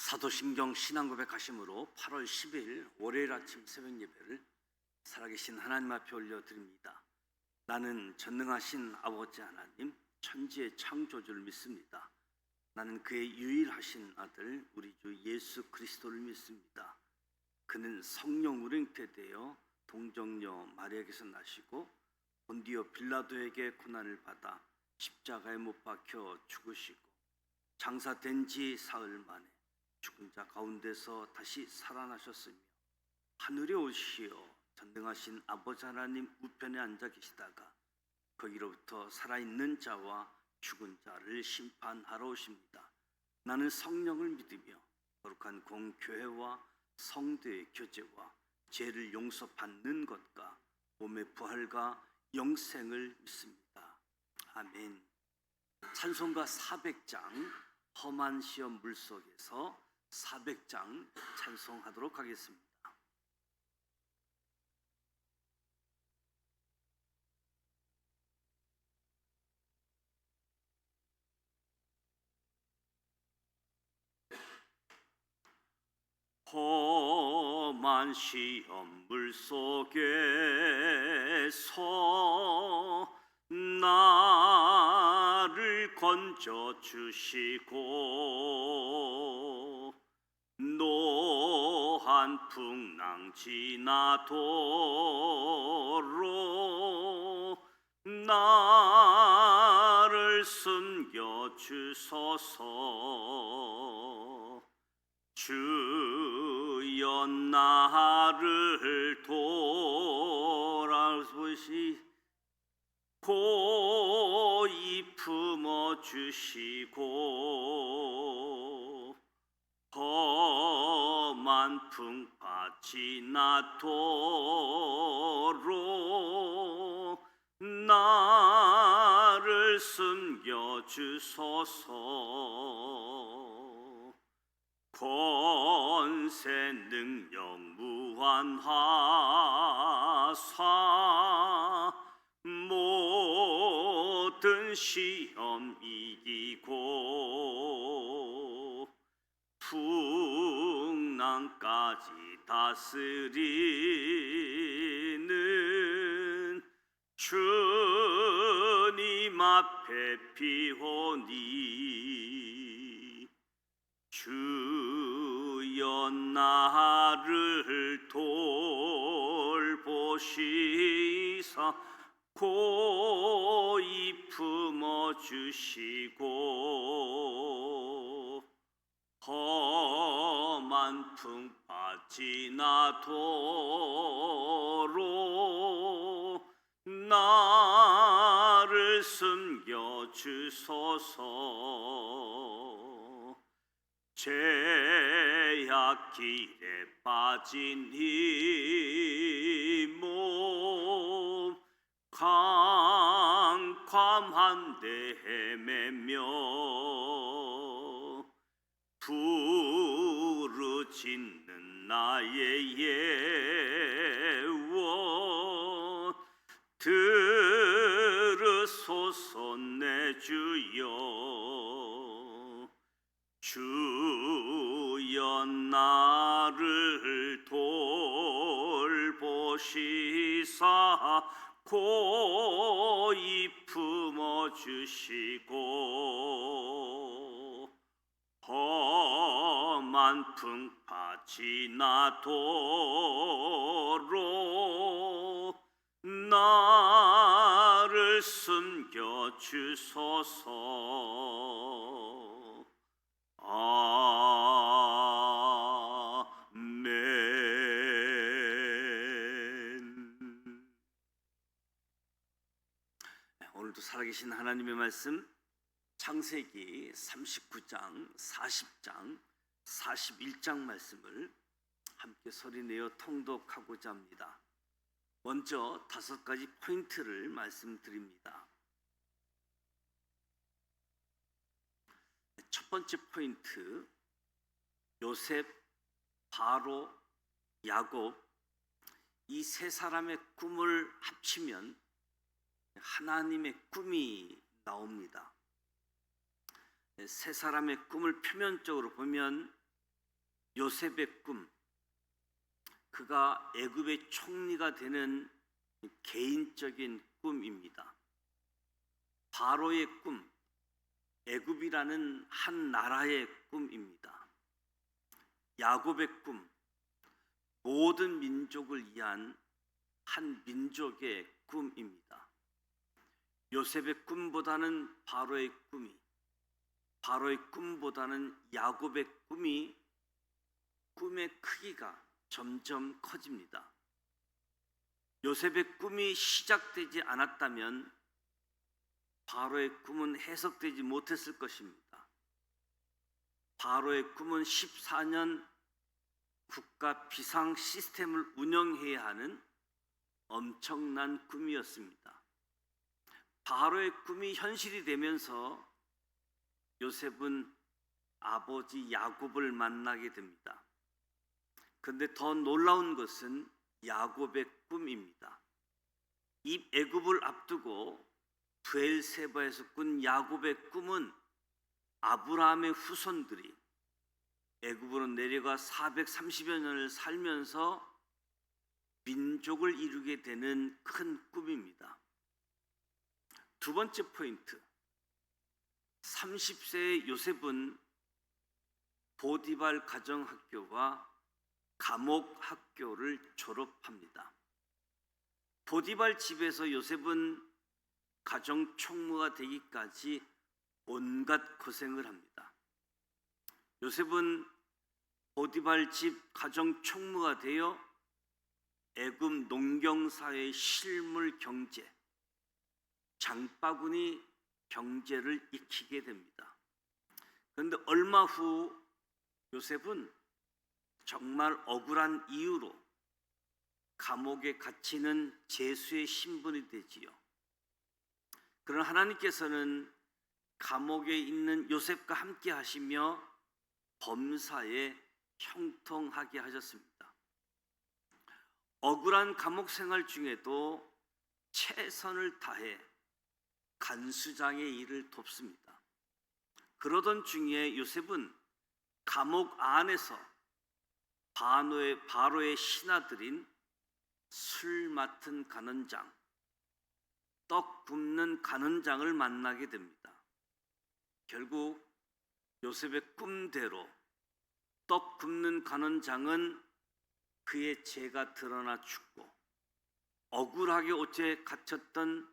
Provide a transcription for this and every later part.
사도신경 신앙고백하심으로 8월 10일 월요일 아침 새벽 예배를 살아계신 하나님 앞에 올려드립니다. 나는 전능하신 아버지 하나님, 천지의 창조주를 믿습니다. 나는 그의 유일하신 아들 우리 주 예수 그리스도를 믿습니다. 그는 성령으로 잉태되어 동정녀 마리아에게서 나시고 본디오 빌라도에게 고난을 받아 십자가에 못 박혀 죽으시고 장사된 지 사흘 만에 죽은 자 가운데서 다시 살아나셨으며 하늘에 오시어 전능하신 아버지 하나님 우편에 앉아 계시다가 거기로부터 살아있는 자와 죽은 자를 심판하러 오십니다. 나는 성령을 믿으며 거룩한 공교회와 성도의 교제와 죄를 용서받는 것과 몸의 부활과 영생을 믿습니다. 아멘. 찬송가 400장 험한 시험 물속에서 400장 찬송하도록 하겠습니다. 험한 시험 물속에서 나를 건져 주시고 노한 풍랑 지나도록 나를 숨겨 주소서. 주여 나를 돌아보시고 이 품어 주시고 험한 풍파 지나도록 나를 숨겨 주소서. 권세 능력 무한하사 모든 시험 이기고 풍랑까지 다스리는 주님 앞에 비오니 주여 나를 돌보시사 고이 품어주시고 험한 풍파 지나도록 나를 숨겨주소서. 죄악 길에 빠진 이 몸 캄캄한데 헤매며 부르짖는 나의 예원 들으소서 내 주여. 주여 나를 돌보시사 고이 품어주시고 험한 풍파 지나도록 나를 숨겨주소서. 아멘. 오늘도 살아계신 하나님의 말씀 창세기 39장, 40장, 41장 말씀을 함께 소리내어 통독하고자 합니다. 먼저 5가지 포인트를 말씀드립니다. 첫 번째 포인트, 요셉, 바로, 야곱 이 세 사람의 꿈을 합치면 하나님의 꿈이 나옵니다. 세 사람의 꿈을 표면적으로 보면 요셉의 꿈, 그가 애굽의 총리가 되는 개인적인 꿈입니다. 바로의 꿈, 애굽이라는 한 나라의 꿈입니다. 야곱의 꿈, 모든 민족을 위한 한 민족의 꿈입니다. 요셉의 꿈보다는 바로의 꿈이, 바로의 꿈보다는 야곱의 꿈이, 꿈의 크기가 점점 커집니다. 요셉의 꿈이 시작되지 않았다면 바로의 꿈은 해석되지 못했을 것입니다. 바로의 꿈은 14년 국가 비상 시스템을 운영해야 하는 엄청난 꿈이었습니다. 바로의 꿈이 현실이 되면서 요셉은 아버지 야곱을 만나게 됩니다. 그런데 더 놀라운 것은 야곱의 꿈입니다. 이 애굽을 앞두고 브엘세바에서 꾼 야곱의 꿈은 아브라함의 후손들이 애굽으로 내려가 430여 년을 살면서 민족을 이루게 되는 큰 꿈입니다. 두 번째 포인트, 30세의 요셉은 보디발 가정학교와 감옥학교를 졸업합니다. 보디발 집에서 요셉은 가정총무가 되기까지 온갖 고생을 합니다. 요셉은 보디발 집 가정총무가 되어 애굽 농경사회의 실물 경제, 장바구니 경제를 익히게 됩니다. 그런데 얼마 후 요셉은 정말 억울한 이유로 감옥에 갇히는 죄수의 신분이 되지요. 그러나 하나님께서는 감옥에 있는 요셉과 함께 하시며 범사에 형통하게 하셨습니다. 억울한 감옥 생활 중에도 최선을 다해 간수장의 일을 돕습니다. 그러던 중에 요셉은 감옥 안에서 바로의 신하들인 술 맡은 간원장, 떡 굽는 간원장을 만나게 됩니다. 결국 요셉의 꿈대로 떡 굽는 간원장은 그의 죄가 드러나 죽고, 억울하게 옷에 갇혔던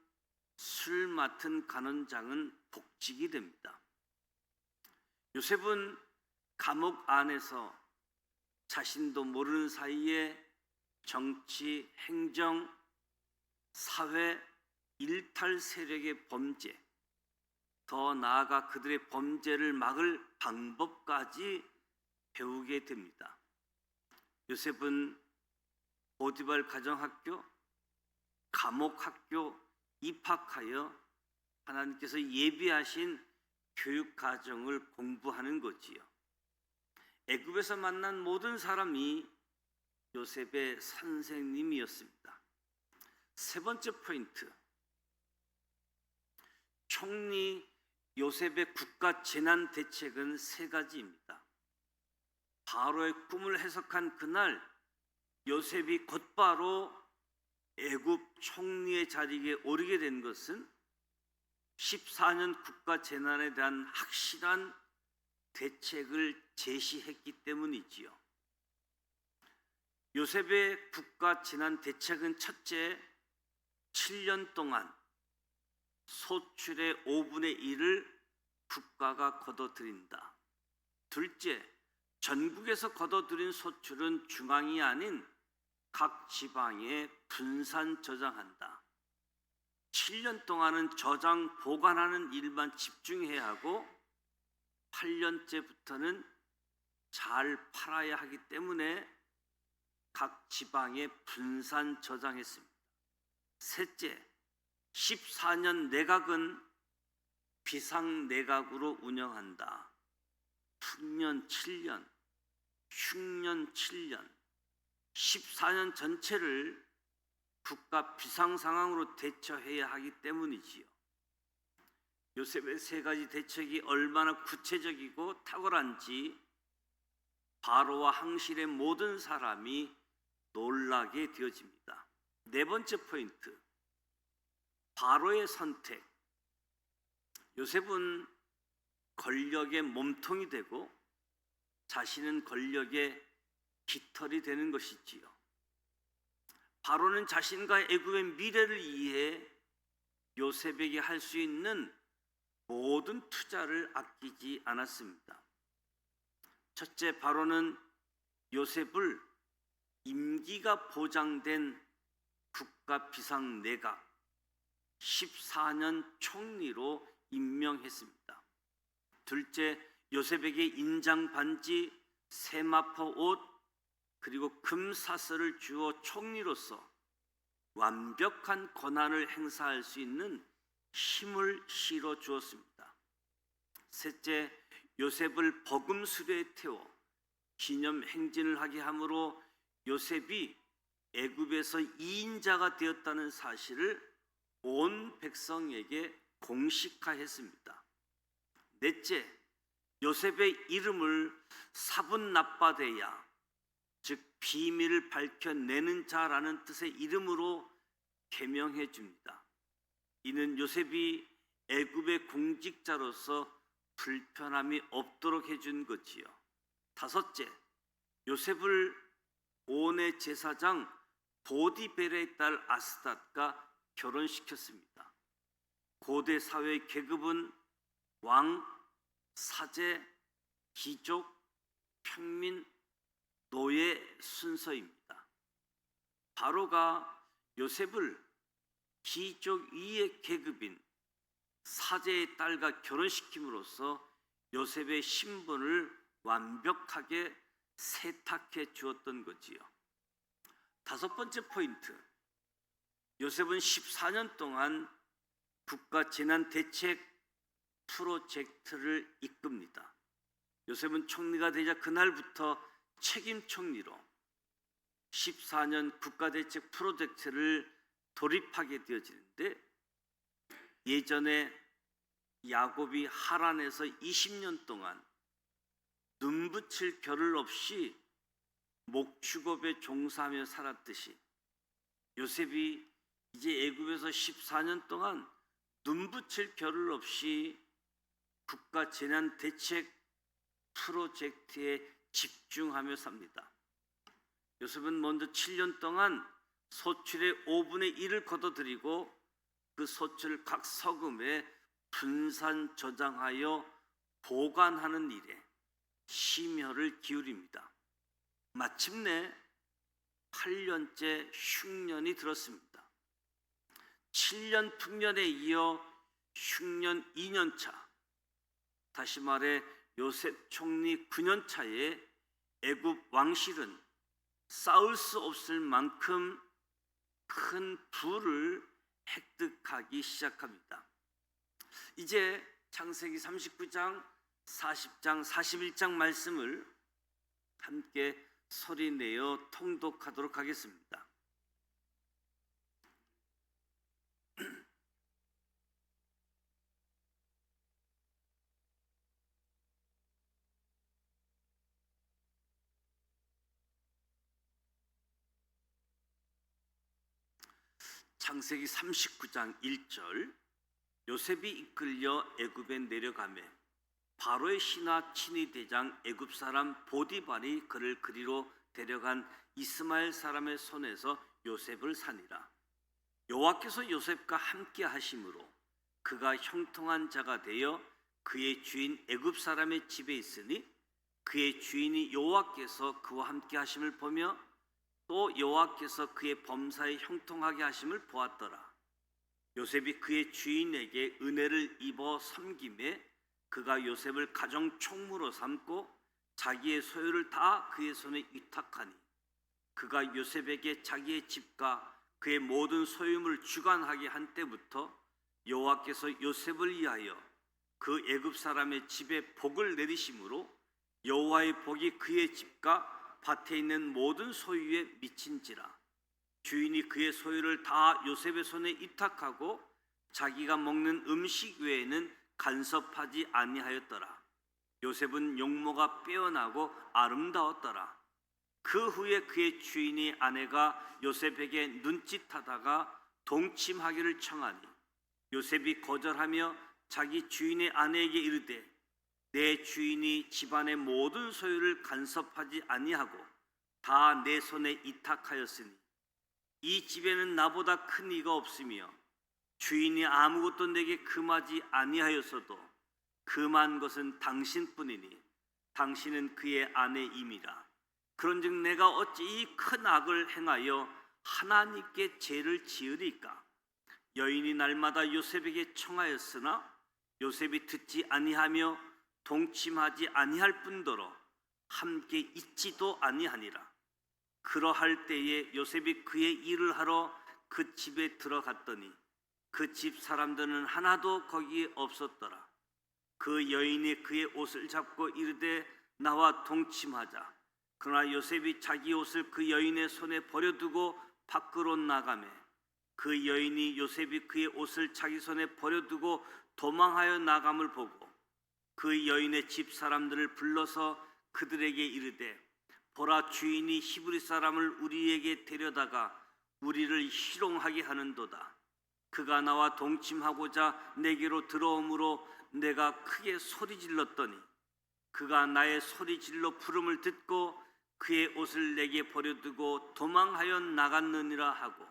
술 맡은 간원장은 복직이 됩니다. 요셉은 감옥 안에서 자신도 모르는 사이에 정치, 행정, 사회, 일탈 세력의 범죄, 더 나아가 그들의 범죄를 막을 방법까지 배우게 됩니다. 요셉은 보디발 가정학교, 감옥학교 입학하여 하나님께서 예비하신 교육과정을 공부하는 거지요. 애굽에서 만난 모든 사람이 요셉의 선생님이었습니다. 세 번째 포인트, 총리 요셉의 국가 재난 대책은 세 가지입니다. 바로의 꿈을 해석한 그날 요셉이 곧바로 애굽 총리의 자리에 오르게 된 것은 14년 국가 재난에 대한 확실한 대책을 제시했기 때문이지요. 요셉의 국가 재난 대책은 첫째, 7년 동안 소출의 5분의 1을 국가가 거둬들인다. 둘째, 전국에서 거둬들인 소출은 중앙이 아닌 각 지방에 분산 저장한다. 7년 동안은 저장 보관하는 일만 집중해야 하고 8년째부터는 잘 팔아야 하기 때문에 각 지방에 분산 저장했습니다. 셋째, 14년 내각은 비상 내각으로 운영한다. 풍년 7년, 흉년 7년, 14년 전체를 국가 비상 상황으로 대처해야 하기 때문이지요. 요셉의 세 가지 대책이 얼마나 구체적이고 탁월한지 바로와 항실의 모든 사람이 놀라게 되어집니다. 네 번째 포인트, 바로의 선택. 요셉은 권력의 몸통이 되고 자신은 권력의 깃털이 되는 것이지요. 바로는 자신과 애굽의 미래를 이해해 요셉에게 할 수 있는 모든 투자를 아끼지 않았습니다. 첫째, 바로는 요셉을 임기가 보장된 국가 비상 내각 14년 총리로 임명했습니다. 둘째, 요셉에게 인장 반지, 세마포 옷, 그리고 금사슬을 주어 총리로서 완벽한 권한을 행사할 수 있는 힘을 실어 주었습니다. 셋째, 요셉을 버금 수레에 태워 기념 행진을 하게 함으로 요셉이 애굽에서 2인자가 되었다는 사실을 온 백성에게 공식화했습니다. 넷째, 요셉의 이름을 사분납바데야, 즉 비밀을 밝혀내는 자라는 뜻의 이름으로 개명해 줍니다. 이는 요셉이 애굽의 공직자로서 불편함이 없도록 해준 거지요. 다섯째, 요셉을 온의 제사장 보디벨의 딸 아스닷과 결혼시켰습니다. 고대 사회의 계급은 왕, 사제, 귀족, 평민, 노예 순서입니다. 바로가 요셉을 귀족 위의 계급인 사제의 딸과 결혼시킴으로써 요셉의 신분을 완벽하게 세탁해 주었던 거지요. 다섯 번째 포인트, 요셉은 14년 동안 국가 재난 대책 프로젝트를 이끕니다. 요셉은 총리가 되자 그날부터 책임 총리로 14년 국가대책 프로젝트를 돌입하게 되어지는데, 예전에 야곱이 하란에서 20년 동안 눈붙일 겨를 없이 목축업에 종사하며 살았듯이 요셉이 이제 애굽에서 14년 동안 눈붙일 겨를 없이 국가 재난 대책 프로젝트에 집중하며 삽니다. 요셉은 먼저 7년 동안 소출의 5분의 1을 거둬들이고 그 소출을 각 서금에 분산 저장하여 보관하는 일에 심혈을 기울입니다. 마침내 8년째 흉년이 들었습니다. 7년 풍년에 이어 흉년 2년차, 다시 말해 요셉 총리 9년차에 애굽 왕실은 쌓을 수 없을 만큼 큰 부를 획득하기 시작합니다. 이제 창세기 39장, 40장, 41장 말씀을 함께 소리내어 통독하도록 하겠습니다. 창세기 39장 1절, 요셉이 이끌려 애굽에 내려가매 바로의 신하 친위 대장 애굽 사람 보디발이 그를 그리로 데려간 이스마엘 사람의 손에서 요셉을 사니라. 여호와께서 요셉과 함께 하심으로 그가 형통한 자가 되어 그의 주인 애굽 사람의 집에 있으니 그의 주인이 여호와께서 그와 함께 하심을 보며 또 여호와께서 그의 범사에 형통하게 하심을 보았더라. 요셉이 그의 주인에게 은혜를 입어 섬김에 그가 요셉을 가정 총무로 삼고 자기의 소유를 다 그의 손에 위탁하니 그가 요셉에게 자기의 집과 그의 모든 소유물을 주관하게 한 때부터 여호와께서 요셉을 위하여 그 애굽 사람의 집에 복을 내리심으로 여호와의 복이 그의 집과 밭에 있는 모든 소유에 미친지라. 주인이 그의 소유를 다 요셉의 손에 위탁하고 자기가 먹는 음식 외에는 간섭하지 아니하였더라. 요셉은 용모가 빼어나고 아름다웠더라. 그 후에 그의 주인의 아내가 요셉에게 눈짓하다가 동침하기를 청하니 요셉이 거절하며 자기 주인의 아내에게 이르되 내 주인이 집안의 모든 소유를 간섭하지 아니하고 다 내 손에 이탁하였으니 이 집에는 나보다 큰 이가 없으며 주인이 아무것도 내게 금하지 아니하였어도 금한 것은 당신뿐이니 당신은 그의 아내임이라. 그런즉 내가 어찌 이 큰 악을 행하여 하나님께 죄를 지으리까? 여인이 날마다 요셉에게 청하였으나 요셉이 듣지 아니하며 동침하지 아니할 뿐더러 함께 있지도 아니하니라. 그러할 때에 요셉이 그의 일을 하러 그 집에 들어갔더니 그 집 사람들은 하나도 거기에 없었더라. 그 여인이 그의 옷을 잡고 이르되 나와 동침하자. 그러나 요셉이 자기 옷을 그 여인의 손에 버려두고 밖으로 나가매 그 여인이 요셉이 그의 옷을 자기 손에 버려두고 도망하여 나감을 보고 그 여인의 집 사람들을 불러서 그들에게 이르되 보라, 주인이 히브리 사람을 우리에게 데려다가 우리를 희롱하게 하는도다. 그가 나와 동침하고자 내게로 들어오므로 내가 크게 소리질렀더니 그가 나의 소리질러 부름을 듣고 그의 옷을 내게 버려두고 도망하여 나갔느니라 하고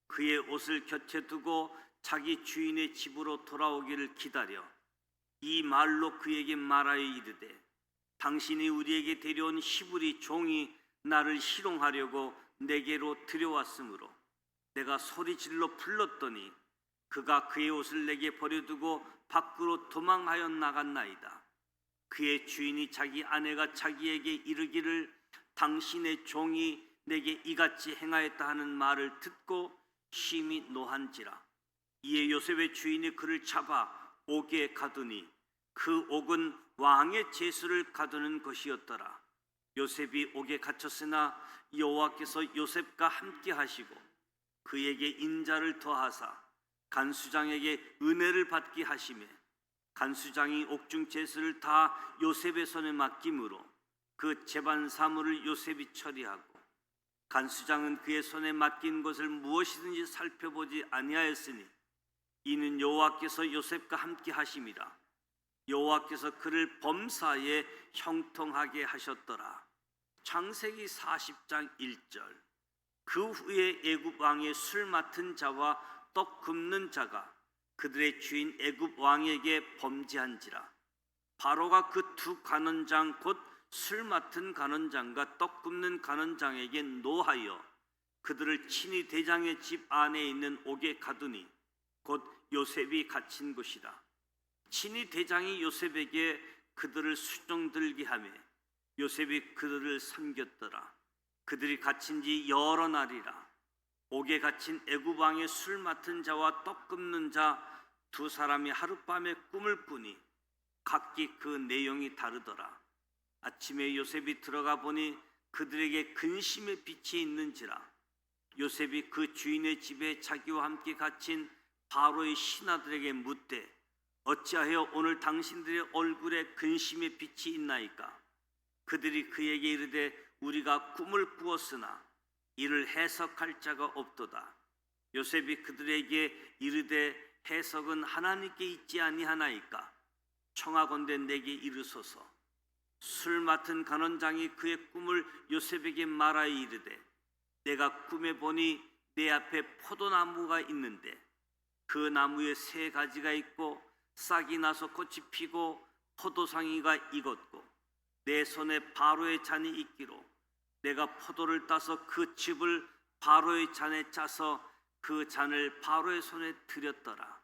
그의 옷을 곁에 두고 자기 주인의 집으로 돌아오기를 기다려 이 말로 그에게 말하여 이르되 당신이 우리에게 데려온 히브리 종이 나를 희롱하려고 내게로 들여왔으므로 내가 소리질러 불렀더니 그가 그의 옷을 내게 버려두고 밖으로 도망하여 나갔나이다. 그의 주인이 자기 아내가 자기에게 이르기를 당신의 종이 내게 이같이 행하였다 하는 말을 듣고 심히 노한지라. 이에 요셉의 주인이 그를 잡아 옥에 가두니 그 옥은 왕의 제수를 가두는 것이었더라. 요셉이 옥에 갇혔으나 여호와께서 요셉과 함께 하시고 그에게 인자를 더하사 간수장에게 은혜를 받게 하시매 간수장이 옥중 제수를 다 요셉의 손에 맡김으로 그 재반 사물을 요셉이 처리하고 간수장은 그의 손에 맡긴 것을 무엇이든지 살펴보지 아니하였으니 이는 여호와께서 요셉과 함께 하심이라. 여호와께서 그를 범사에 형통하게 하셨더라. 창세기 40장 1절. 그 후에 애굽 왕의 술 맡은 자와 떡 굽는 자가 그들의 주인 애굽 왕에게 범죄한지라. 바로가 그 두 간원장 곧 술 맡은 간원장과 떡 굽는 간원장에게 노하여 그들을 친히 대장의 집 안에 있는 옥에 가두니 곧 요셉이 갇힌 곳이라. 친히 대장이 요셉에게 그들을 수종들게 하며 요셉이 그들을 섬겼더라. 그들이 갇힌 지 여러 날이라. 옥에 갇힌 애굽 왕의 술 맡은 자와 떡 굽는 자 두 사람이 하룻밤에 꿈을 꾸니 각기 그 내용이 다르더라. 아침에 요셉이 들어가 보니 그들에게 근심의 빛이 있는지라. 요셉이 그 주인의 집에 자기와 함께 갇힌 바로의 신하들에게 묻되 어찌하여 오늘 당신들의 얼굴에 근심의 빛이 있나이까? 그들이 그에게 이르되 우리가 꿈을 꾸었으나 이를 해석할 자가 없도다. 요셉이 그들에게 이르되 해석은 하나님께 있지 아니하나이까? 청하건대 내게 이르소서. 술 맡은 간원장이 그의 꿈을 요셉에게 말하여 이르되 내가 꿈에 보니 내 앞에 포도나무가 있는데 그 나무에 세 가지가 있고 싹이 나서 꽃이 피고 포도상이가 익었고 내 손에 바로의 잔이 있기로 내가 포도를 따서 그 즙을 바로의 잔에 짜서 그 잔을 바로의 손에 드렸더라.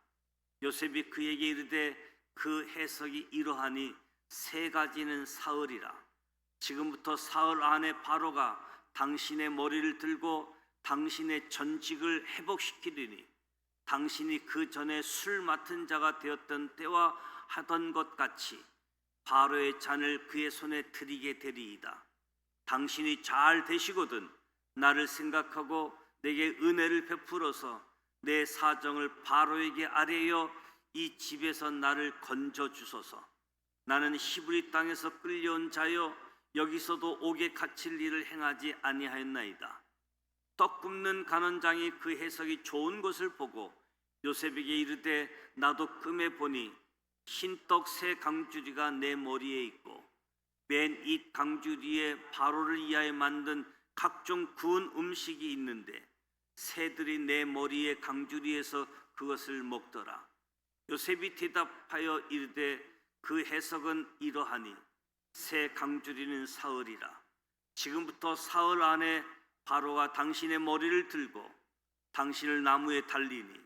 요셉이 그에게 이르되 그 해석이 이러하니 세 가지는 사흘이라. 지금부터 사흘 안에 바로가 당신의 머리를 들고 당신의 전직을 회복시키리니 당신이 그 전에 술 맡은 자가 되었던 때와 하던 것 같이 바로의 잔을 그의 손에 드리게 되리이다. 당신이 잘 되시거든 나를 생각하고 내게 은혜를 베풀어서 내 사정을 바로에게 아뢰어 이 집에서 나를 건져 주소서. 나는 히브리 땅에서 끌려온 자여 여기서도 옥에 갇힐 일을 행하지 아니하였나이다. 떡 굽는 간원장이 그 해석이 좋은 것을 보고 요셉에게 이르되 나도 꿈에 보니 흰떡 세 강주리가 내 머리에 있고 맨 이 강주리에 바로를 위하여 만든 각종 구운 음식이 있는데 새들이 내 머리에 강주리에서 그것을 먹더라. 요셉이 대답하여 이르되 그 해석은 이러하니 새 강주리는 사흘이라. 지금부터 사흘 안에 바로가 당신의 머리를 들고 당신을 나무에 달리니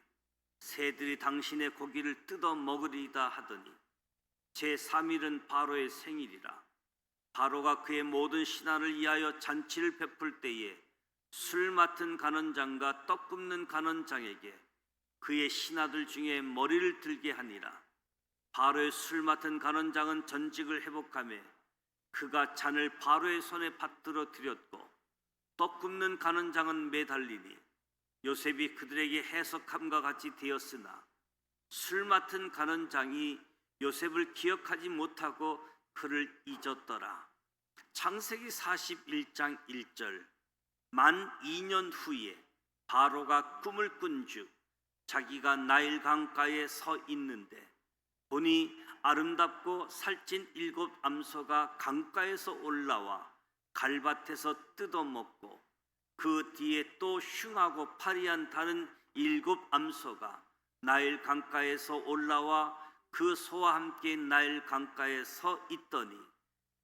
새들이 당신의 고기를 뜯어 먹으리이다 하더니 제3일은 바로의 생일이라. 바로가 그의 모든 신하를 위하여 잔치를 베풀 때에 술 맡은 간원장과 떡 굽는 간원장에게 그의 신하들 중에 머리를 들게 하니라. 바로의 술 맡은 간원장은 전직을 회복하며 그가 잔을 바로의 손에 받들어 드렸고 떡 굽는 간원장은 매달리니 요셉이 그들에게 해석함과 같이 되었으나 술 맡은 간원장이 요셉을 기억하지 못하고 그를 잊었더라. 창세기 41장 1절. 만 2년 후에 바로가 꿈을 꾼즉 자기가 나일 강가에 서 있는데 보니 아름답고 살찐 7 암소가 강가에서 올라와 갈밭에서 뜯어먹고 그 뒤에 또 흉하고 파리한 다른 7 암소가 나일 강가에서 올라와 그 소와 함께 나일 강가에 서 있더니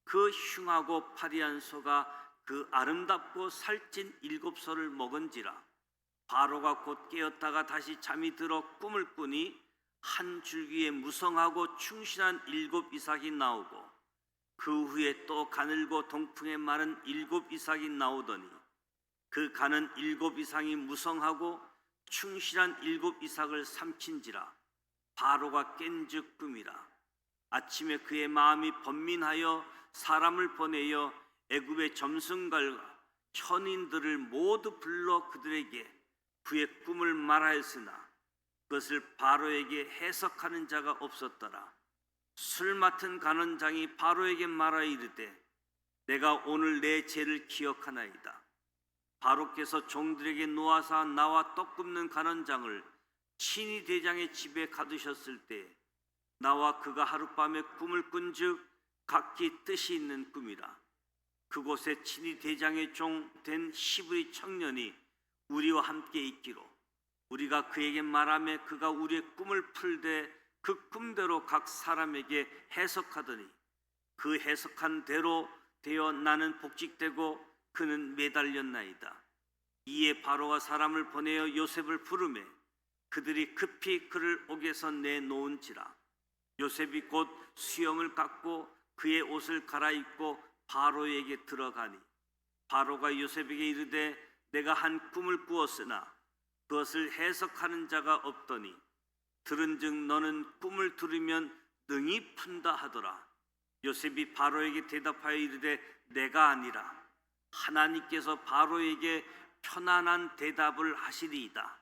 그 흉하고 파리한 소가 그 아름답고 살찐 7 소를 먹은지라. 바로가 곧 깨었다가 다시 잠이 들어 꿈을 꾸니 한 줄기에 무성하고 충실한 7 이삭이 나오고 그 후에 또 가늘고 동풍에 마른 7 이삭이 나오더니 그 가는 7 이삭이 무성하고 충실한 7 이삭을 삼킨지라. 바로가 깬즉 꿈이라. 아침에 그의 마음이 번민하여 사람을 보내어 애굽의 점성갈과 천인들을 모두 불러 그들에게 그의 꿈을 말하였으나 그것을 바로에게 해석하는 자가 없었더라. 술 맡은 간원장이 바로에게 말하여 이르되 내가 오늘 내 죄를 기억하나이다. 바로께서 종들에게 놓아사 나와 떡 굽는 간원장을 친위 대장의 집에 가두셨을 때 나와 그가 하룻밤에 꿈을 꾼즉 각기 뜻이 있는 꿈이라. 그곳에 친위 대장의 종 된 히브리 청년이 우리와 함께 있기로 우리가 그에게 말하며 그가 우리의 꿈을 풀되 그 꿈대로 각 사람에게 해석하더니 그 해석한 대로 되어 나는 복직되고 그는 매달렸나이다. 이에 바로가 사람을 보내어 요셉을 부르매 그들이 급히 그를 옥에서 내놓은지라. 요셉이 곧 수염을 깎고 그의 옷을 갈아입고 바로에게 들어가니 바로가 요셉에게 이르되 내가 한 꿈을 꾸었으나 그것을 해석하는 자가 없더니 들은즉 너는 꿈을 들으면 능히 푼다 하더라. 요셉이 바로에게 대답하여 이르되 내가 아니라 하나님께서 바로에게 편안한 대답을 하시리이다.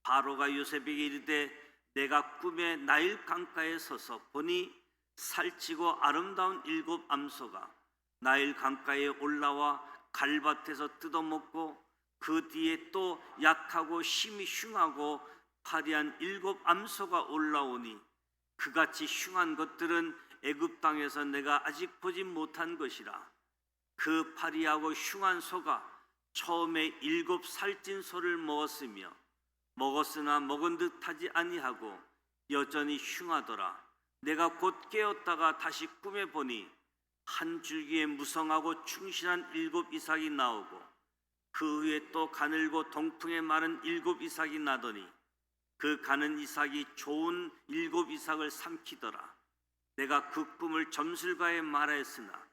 바로가 요셉에게 이르되 내가 꿈에 나일 강가에 서서 보니 살찌고 아름다운 7 암소가 나일 강가에 올라와 갈밭에서 뜯어먹고 그 뒤에 또 약하고 심히 흉하고 파리한 7 암소가 올라오니 그같이 흉한 것들은 애굽 땅에서 내가 아직 보지 못한 것이라. 그 파리하고 흉한 소가 처음에 7 살찐 소를 먹었으나 먹은 듯하지 아니하고 여전히 흉하더라. 내가 곧 깨었다가 다시 꿈에 보니 한 줄기에 무성하고 충실한 7 이삭이 나오고 그 후에 또 가늘고 동풍에 마른 7 이삭이 나더니 그 가는 이삭이 좋은 7 이삭을 삼키더라. 내가 그 꿈을 점술가에 말하였으나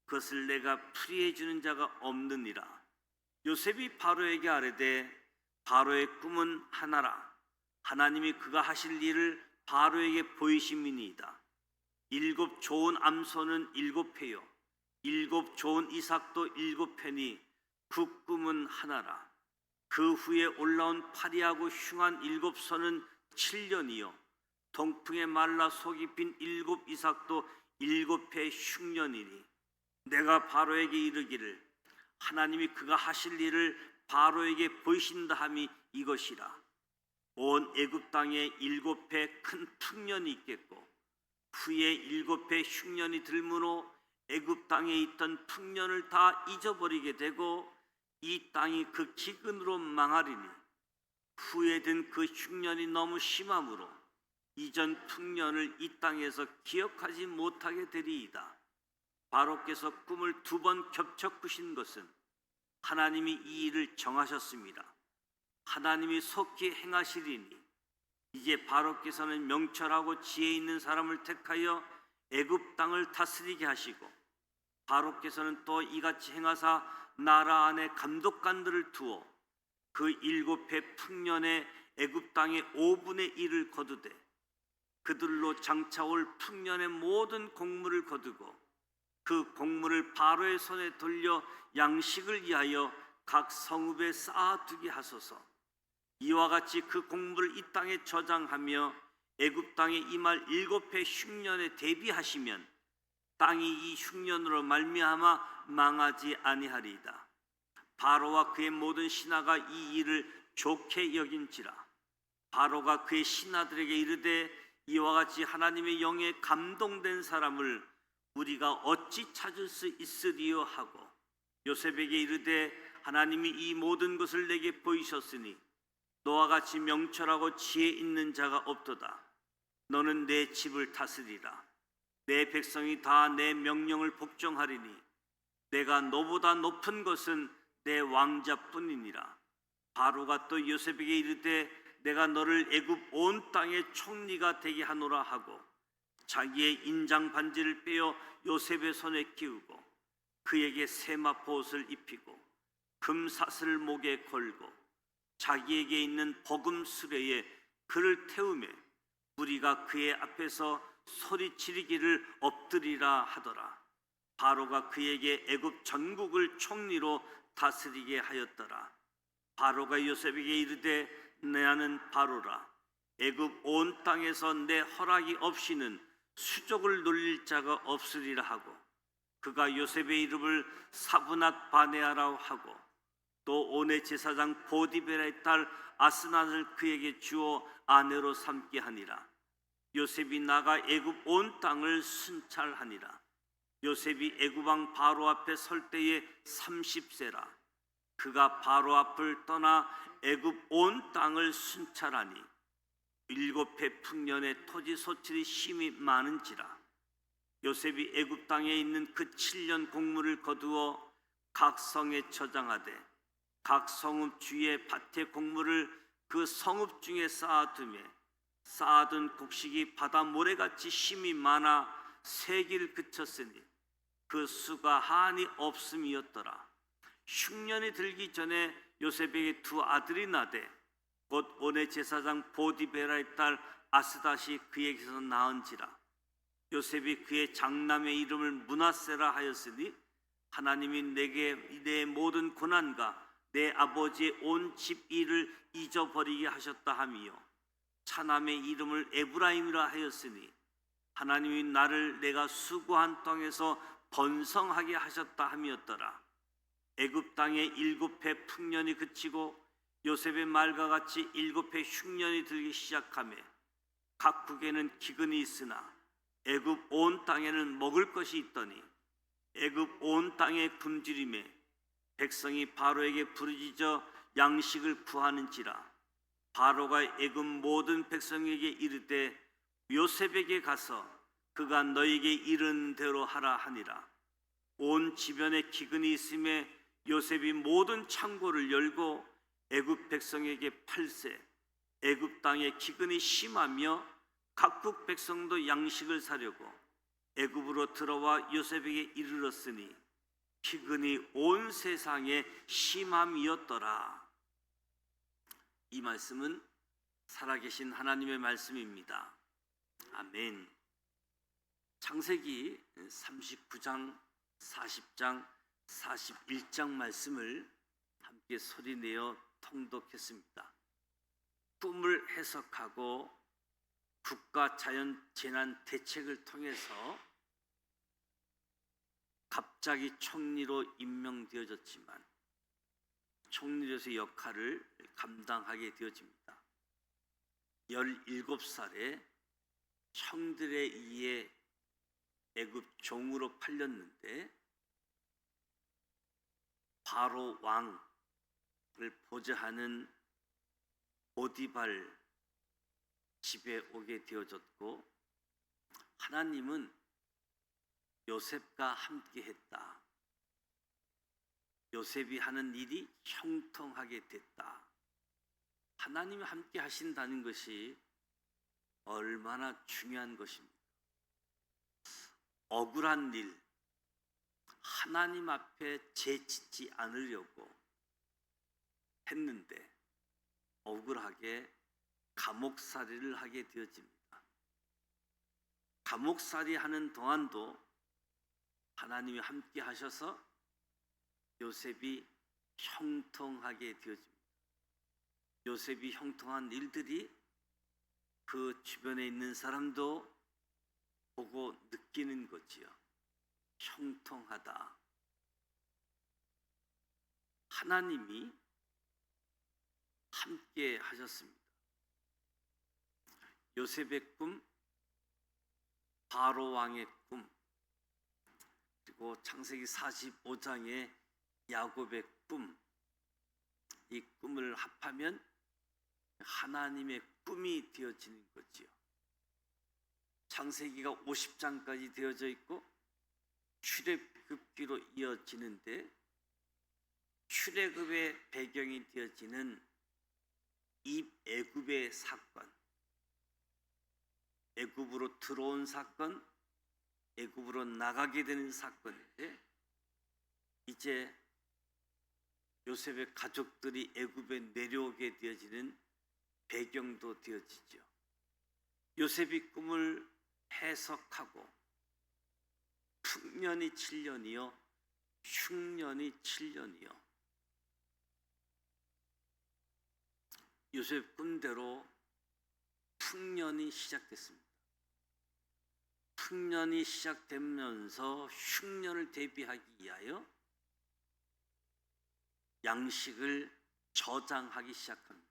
그것을 내가 풀이해 주는 자가 없느니라. 요셉이 바로에게 아뢰되 바로의 꿈은 하나라. 하나님이 그가 하실 일을 바로에게 보이심이니이다. 7 좋은 암소는 7회요 7 좋은 이삭도 7회니 그 꿈은 하나라. 그 후에 올라온 파리하고 흉한 7 소는 7년이요 동풍에 말라 속이 빈 7 이삭도 7해 흉년이니 내가 바로에게 이르기를 하나님이 그가 하실 일을 바로에게 보이신다 함이 이것이라. 온 애굽 땅에 7해 큰 풍년이 있겠고 후에 7해 흉년이 들므로 애굽 땅에 있던 풍년을 다 잊어버리게 되고 이 땅이 그 기근으로 망하리니 후에 든 그 흉년이 너무 심함으로 이전 풍년을 이 땅에서 기억하지 못하게 되리이다. 바로께서 꿈을 2번 겹쳐 꾸신 것은 하나님이 이 일을 정하셨습니다. 하나님이 속히 행하시리니 이제 바로께서는 명철하고 지혜 있는 사람을 택하여 애굽 땅을 다스리게 하시고 바로께서는 또 이같이 행하사 나라 안에 감독관들을 두어 그 7해 풍년에 애굽 땅의 5분의 1을 거두되 그들로 장차올 풍년의 모든 곡물을 거두고 그 곡물을 바로의 손에 돌려 양식을 위하여 각 성읍에 쌓아두게 하소서. 이와 같이 그 곡물을 이 땅에 저장하며 애굽 땅에 임할 7해 흉년에 대비하시면 땅이 이 흉년으로 말미암아 망하지 아니하리이다. 바로와 그의 모든 신하가 이 일을 좋게 여긴지라. 바로가 그의 신하들에게 이르되 이와 같이 하나님의 영에 감동된 사람을 우리가 어찌 찾을 수 있으리요 하고 요셉에게 이르되 하나님이 이 모든 것을 내게 보이셨으니 너와 같이 명철하고 지혜 있는 자가 없도다. 너는 내 집을 다스리라. 내 백성이 다 내 명령을 복종하리니 내가 너보다 높은 것은 내 왕자뿐이니라. 바로가 또 요셉에게 이르되 내가 너를 애굽 온 땅의 총리가 되게 하노라 하고 자기의 인장 반지를 빼어 요셉의 손에 끼우고 그에게 세마포 옷을 입히고 금사슬을 목에 걸고 자기에게 있는 버금 수레에 그를 태우매 우리가 그의 앞에서 소리 지르기를 엎드리라 하더라. 바로가 그에게 애굽 전국을 총리로 다스리게 하였더라. 바로가 요셉에게 이르되 나는 바로라. 애굽 온 땅에서 내 허락이 없이는 수족을 놀릴 자가 없으리라 하고 그가 요셉의 이름을 사브낫 바네아라 하고 또 온의 제사장 보디베라의 딸 아스낫을 그에게 주어 아내로 삼게 하니라. 요셉이 나가 애굽 온 땅을 순찰하니라. 요셉이 애굽 왕 바로 앞에 설 때에 30세라. 그가 바로 앞을 떠나 애굽 온 땅을 순찰하니 7해 풍년에 토지 소출이 심히 많은지라. 요셉이 애굽 땅에 있는 그 7년 곡물을 거두어 각 성에 저장하되 각 성읍 주위의 밭의 곡물을 그 성읍 중에 쌓아두매 쌓아둔 곡식이 바다 모래같이 심히 많아 세기를 그쳤으니 그 수가 한이 없음이었더라. 흉년이 들기 전에 요셉에게 2 아들이 나되 곧 온의 제사장 보디베라의 딸 아스닷이 그에게서 낳은지라. 요셉이 그의 장남의 이름을 므낫세라 하였으니 하나님이 내게 내 모든 고난과 내 아버지의 온 집 일을 잊어버리게 하셨다 하미요 차남의 이름을 에브라임이라 하였으니 하나님이 나를 내가 수고한 땅에서 번성하게 하셨다 함이었더라. 애굽 땅에 7해 풍년이 그치고 요셉의 말과 같이 7해 흉년이 들기 시작하며 각국에는 기근이 있으나 애굽 온 땅에는 먹을 것이 있더니 애굽 온 땅에 굶주림에 백성이 바로에게 부르짖어 양식을 구하는지라. 바로가 애굽 모든 백성에게 이르되 요셉에게 가서 그가 너에게 이른 대로 하라 하니라. 온 지변에 기근이 있음에 요셉이 모든 창고를 열고 애굽 백성에게 팔세. 애굽 땅에 기근이 심하며 각국 백성도 양식을 사려고 애굽으로 들어와 요셉에게 이르렀으니 기근이 온 세상에 심함이었더라. 이 말씀은 살아계신 하나님의 말씀입니다. 아멘. 창세기 39장, 40장, 41장 말씀을 함께 소리내어 통독했습니다. 꿈을 해석하고 국가 자연 재난 대책을 통해서 갑자기 총리로 임명되어졌지만 총리로서의 역할을 감당하게 되어집니다. 17살에 형들에 의해 애굽 종으로 팔렸는데 바로 왕을 보좌하는 보디발 집에 오게 되어졌고, 하나님은 요셉과 함께 했다. 요셉이 하는 일이 형통하게 됐다. 하나님이 함께 하신다는 것이 얼마나 중요한 것입니다. 억울한 일, 하나님 앞에 죄짓지 않으려고 했는데 억울하게 감옥살이를 하게 되어집니다. 감옥살이 하는 동안도 하나님이 함께 하셔서 요셉이 형통하게 되어집니다. 요셉이 형통한 일들이 그 주변에 있는 사람도 보고 느끼는 거지요. 형통하다. 하나님이 함께 하셨습니다. 요셉의 꿈, 바로 왕의 꿈, 그리고 창세기 45장의 야곱의 꿈, 이 꿈을 합하면 하나님의 꿈이 되어지는 거지요. 창세기가 50장까지 되어져 있고 출애굽기로 이어지는데, 출애굽의 배경이 되어지는 입애굽의 사건, 애굽으로 들어온 사건, 애굽으로 나가게 되는 사건인데, 이제 요셉의 가족들이 애굽에 내려오게 되어지는 배경도 되어지죠. 요셉이 꿈을 해석하고 풍년이 7년이요 흉년이 7년이요. 요셉 꿈대로 풍년이 시작됐습니다. 풍년이 시작되면서 흉년을 대비하기 위하여 양식을 저장하기 시작합니다.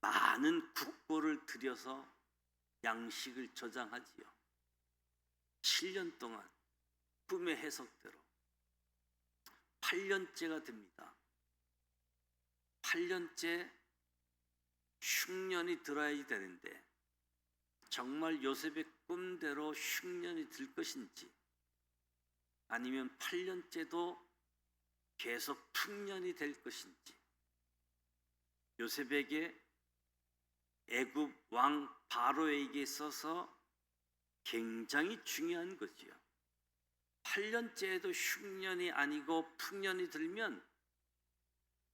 많은 국고를 들여서 양식을 저장하지요. 7년 동안 꿈의 해석대로 8년째가 됩니다. 8년째 흉년이 들어야 되는데 정말 요셉의 꿈대로 흉년이 들 것인지, 아니면 8년째도 계속 풍년이 될 것인지, 요셉에게 애굽 왕 바로에게 있어서 굉장히 중요한 거지요. 8년째에도 흉년이 아니고 풍년이 들면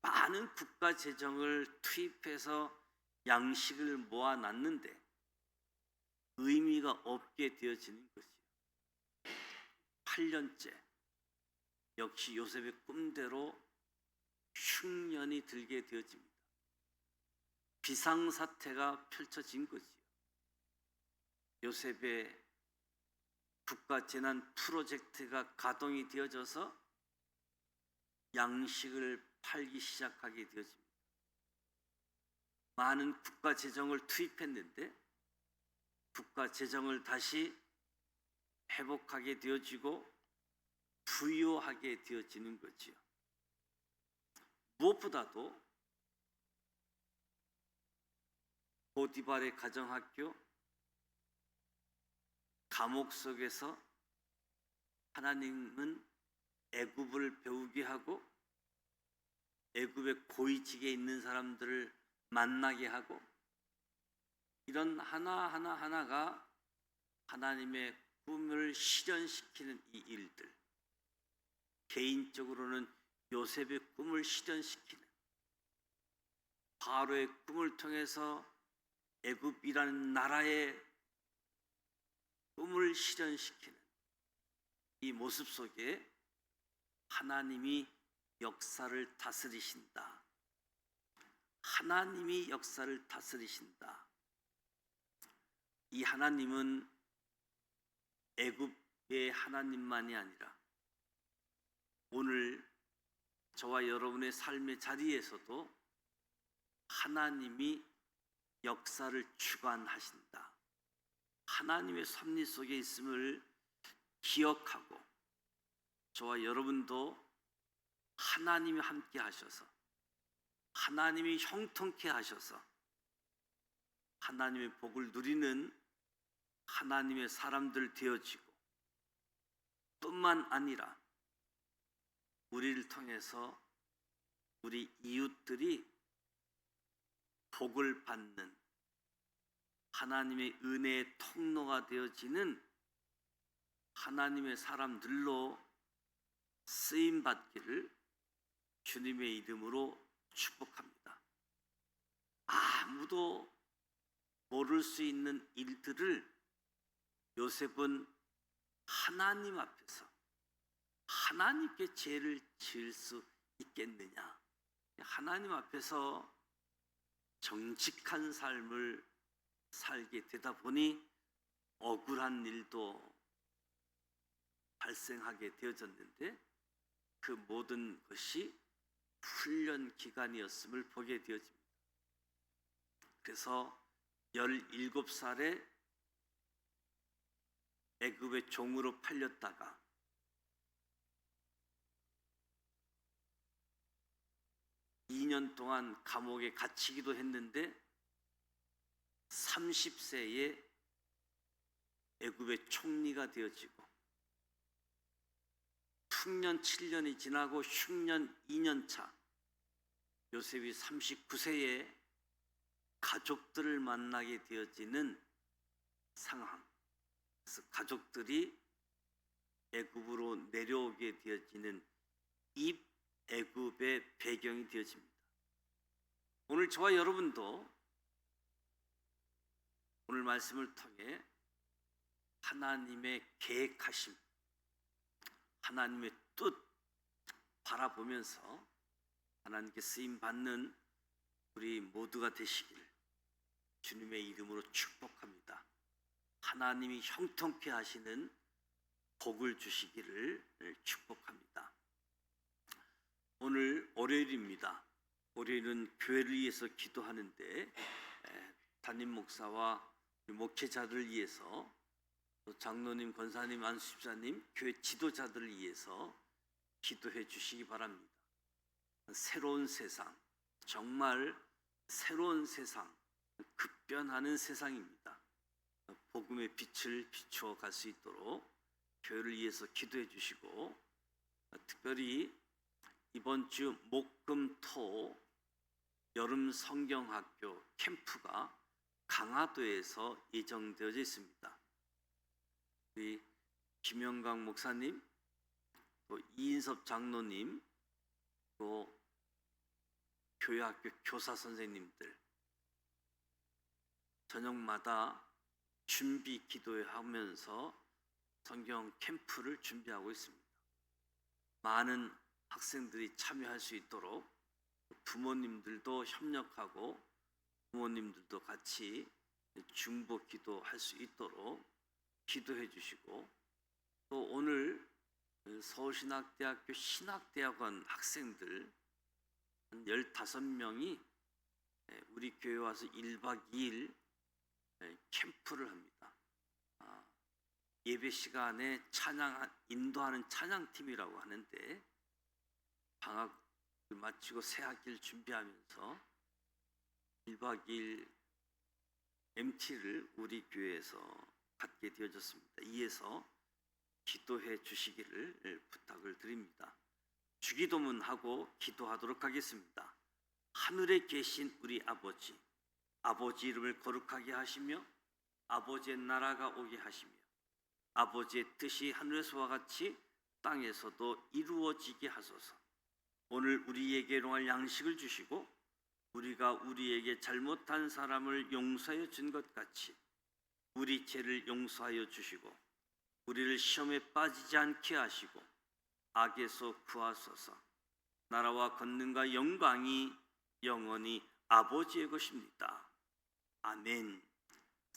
많은 국가 재정을 투입해서 양식을 모아놨는데 의미가 없게 되어지는 것이요. 8년째 역시 요셉의 꿈대로 흉년이 들게 되어집니다. 비상사태가 펼쳐진 거지요. 요셉의 국가재난 프로젝트가 가동이 되어져서 양식을 팔기 시작하게 되어집니다. 많은 국가재정을 투입했는데 국가재정을 다시 회복하게 되어지고 부유하게 되어지는 거지요. 무엇보다도 보디발의 가정학교, 감옥 속에서 하나님은 애굽을 배우게 하고 애굽의 고위직에 있는 사람들을 만나게 하고, 이런 하나가 하나님의 꿈을 실현시키는 이 일들, 개인적으로는 요셉의 꿈을 실현시키는, 바로의 꿈을 통해서 애굽이라는 나라의 꿈을 실현시키는 이 모습 속에 하나님이 역사를 다스리신다. 하나님이 역사를 다스리신다. 이 하나님은 애굽 하나님만이 아니라 오늘 저와 여러분의 삶의 자리에서도 하나님이 역사를 주관하신다. 하나님의 섭리 속에 있음을 기억하고 저와 여러분도 하나님이 함께 하셔서 하나님이 형통케 하셔서 하나님의 복을 누리는 하나님의 사람들 되어지고 뿐만 아니라 우리를 통해서 우리 이웃들이 복을 받는 하나님의 은혜의 통로가 되어지는 하나님의 사람들로 쓰임 받기를 주님의 이름으로 축복합니다. 아무도 모를 수 있는 일들을 요셉은 하나님 앞에서 하나님께 죄를 지을 수 있겠느냐? 하나님 앞에서 정직한 삶을 살게 되다 보니 억울한 일도 발생하게 되어졌는데 그 모든 것이 훈련 기간이었음을 보게 되어집니다. 그래서 17살에 애굽의 종으로 팔렸다가 2년 동안 감옥에 갇히기도 했는데 30세에 애굽의 총리가 되어지고 흉년 7년이 지나고 흉년 2년 차 요셉이 39세에 가족들을 만나게 되어지는 상황. 그래서 가족들이 애굽으로 내려오게 되어지는 입애굽의 배경이 되어집니다. 오늘 저와 여러분도 오늘 말씀을 통해 하나님의 계획하심, 하나님의 뜻 바라보면서 하나님께 쓰임 받는 우리 모두가 되시길 주님의 이름으로 축복합니다. 하나님이 형통케 하시는 복을 주시기를 축복합니다. 오늘 월요일입니다. 월요일은 교회를 위해서 기도하는데 담임 목사와 목회자들을 위해서 또 장로님, 권사님, 안수집사님, 교회 지도자들을 위해서 기도해 주시기 바랍니다. 새로운 세상, 정말 새로운 세상, 급변하는 세상입니다. 복음의 빛을 비추어 갈 수 있도록 교회를 위해서 기도해 주시고, 특별히 이번 주 목, 금, 토 여름 성경학교 캠프가 강화도에서 예정되어져 있습니다. 우리 김영강 목사님, 또 이인섭 장로님, 또 교회학교 교사 선생님들 저녁마다 준비 기도하면서 성경 캠프를 준비하고 있습니다. 많은 학생들이 참여할 수 있도록 부모님들도 협력하고 부모님들도 같이 중보 기도할 수 있도록 기도해 주시고, 또 오늘 서울신학대학교 신학대학원 학생들 한 15명이 우리 교회 와서 1박 2일 캠프를 합니다. 예배 시간에 찬양 인도하는 찬양팀이라고 하는데 방학을 마치고 새 학기를 준비하면서 1박 2일 MT를 우리 교회에서 갖게 되어졌습니다. 이에서 기도해 주시기를 부탁을 드립니다. 주기도문하고 기도하도록 하겠습니다. 하늘에 계신 우리 아버지, 아버지 이름을 거룩하게 하시며 아버지의 나라가 오게 하시며 아버지의 뜻이 하늘에서와 같이 땅에서도 이루어지게 하소서. 오늘 우리에게 일용할 양식을 주시고 우리가 우리에게 잘못한 사람을 용서하여 준 것 같이 우리 죄를 용서하여 주시고 우리를 시험에 빠지지 않게 하시고 악에서 구하소서. 나라와 권능과 영광이 영원히 아버지의 것입니다. 아멘.